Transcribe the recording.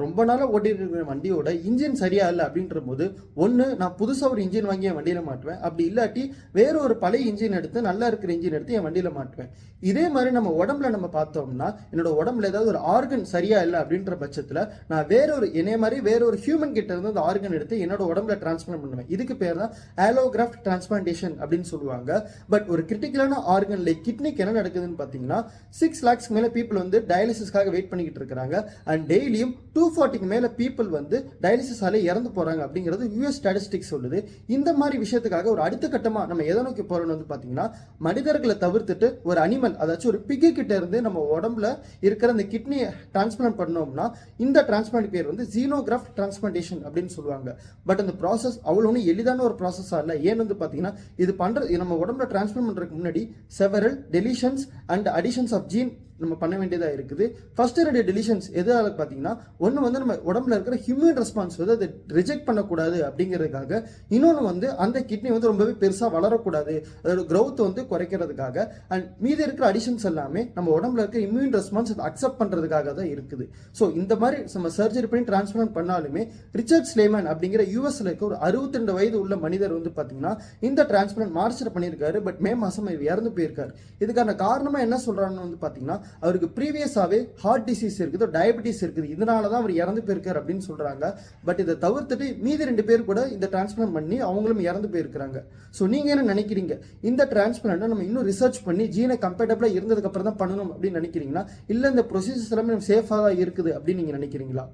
ரொம்ப நாளாக ஓட்டிட்டு இருக்கிற வண்டியோட இன்ஜின் சரியா இல்லை அப்படின்ற போது ஒன்று நான் புதுசாக ஒரு இன்ஜின் வாங்கி என் வண்டியில் மாட்டுவேன். அப்படி இல்லாட்டி வேற ஒரு பழைய இன்ஜின் எடுத்து நல்லா இருக்கிற இன்ஜின் எடுத்து என் வண்டியில் மாட்டுவேன். இதே மாதிரி நம்ம உடம்புல நம்ம பார்த்தோம்னா என்னோட உடம்புல ஏதாவது ஒரு ஆர்கன் சரியா இல்லை அப்படின்ற பட்சத்தில் நான் என்னைய மாதிரி வேற ஒரு ஹியூமன் கிட்ட இருந்து அந்த ஆர்கன் எடுத்து என்னோட உடம்புல டிரான்ஸ்பிளான்ட் பண்ணுவேன். இதுக்கு பேர் தான் ஆலோகிராஃப்ட் டிரான்ஸ்பிளான்டேஷன் அப்படின்னு சொல்லுவாங்க. பட் ஒரு கிரிட்டிக்கலான ஆர்கன் லைக் கிட்னிக்கு என்ன நடக்குதுன்னு பார்த்தீங்கன்னா 6 lakhs மேலே பீப்புள் வந்து டயாலிசிஸ்க்காக வெயிட் பண்ணிக்கிட்டு இருக்கிறாங்க. அண்ட் டெய்லியும் 240 மேல பீப்புள் வந்து டயாலிசிஸால இறந்து போறாங்க அப்படிங்கிறது யூஎஸ் ஸ்டாட்டிஸ்டிக்ஸ் சொல்லுது. இந்த மாதிரி விஷயத்துக்காக ஒரு அடுத்த கட்டமா நம்ம எதை நோக்கி போறோம்னு வந்து பாத்தீங்கன்னா மனிதர்களை தவிர்த்துட்டு ஒரு அனிமல் அதாச்சும் ஒரு பிக்கு கிட்ட இருந்து நம்ம உடம்புல இருக்கிற அந்த கிட்னியை டிரான்ஸ்பிளான்ட் பண்ணோம்னா இந்த டிரான்ஸ்பிளான்ட் பேர் வந்து ஜீனோகிராஃப்ட் டிரான்ஸ்பிளான்டேஷன் அப்படின்னு சொல்லுவாங்க. பட் அந்த ப்ராசஸ் அவ்வளோ எளிதான ஒரு ப்ராசஸா இல்லை. ஏன்னு வந்து பாத்தீங்கன்னா இது பண்றது நம்ம உடம்புல டிரான்ஸ்பிளான்ட் பண்றதுக்கு முன்னாடி several deletions and additions of gene நம்ம பண்ண வேண்டியதாக இருக்குது. ஃபர்ஸ்ட் 2 டெலிஷன்ஸ் எதாவது பார்த்தீங்கன்னா ஒன்று வந்து நம்ம உடம்புல இருக்கிற ஹியூமன் ரெஸ்பான்ஸ் வந்து அதை ரிஜெக்ட் பண்ணக்கூடாது அப்படிங்கிறதுக்காக, இன்னொன்று வந்து அந்த கிட்னி வந்து ரொம்பவே பெருசாக வளரக்கூடாது, அதோட க்ரோத் வந்து குறைக்கிறதுக்காக. அண்ட் மீதி இருக்கிற அடிஷன்ஸ் எல்லாமே நம்ம உடம்புல இருக்கிற இம்யூன் ரெஸ்பான்ஸ் அதை அக்செப்ட் பண்ணுறதுக்காக தான் இருக்குது. ஸோ இந்த மாதிரி நம்ம சர்ஜரி பண்ணி டிரான்ஸ்பிளான்ட் பண்ணாலுமே ரிச்சர்ட் ஸ்லேமன் அப்படிங்கிற யூஎஸ்ல இருக்க ஒரு 62 வயது உள்ள மனிதர் வந்து பார்த்தீங்கன்னா இந்த டிரான்ஸ்பிளான்ட் மார்ச்ல பண்ணியிருக்காரு. பட் மே மாதம் இறந்து போயிருக்காரு. இதுக்கான காரணமாக என்ன சொல்றாங்கன்னு வந்து பார்த்தீங்கன்னா அவருக்கு ப்ரீவியஸாவே ஹார்ட் டிசீஸ் இருக்குது, டயபெட்டிஸ் இருக்குது, இதனால தான் அவர் இறந்து போயிருக்காரு அப்படின்னு சொல்றாங்க. பட் இதை தவிர்த்துட்டு மீதி 2 பேர் கூட இந்த டிரான்ஸ்பிளான்ட் பண்ணி அவங்களும் இறந்து போயிருக்காங்க. ஸோ நீங்க என்ன நினைக்கிறீங்க? இந்த டிரான்ஸ்பிளான்ட் நம்ம இன்னும் ரிசர்ச் பண்ணி ஜீனை கம்பேட்டபிளா இருந்ததுக்கு அப்புறம் தான் பண்ணணும் அப்படின்னு நினைக்கிறீங்களா, இல்ல இந்த ப்ரொசீஜர்ஸ் எல்லாமே சேஃபா தான் இருக்குது அப்படின்னு நீங்க நினைக்கிறீங்களா?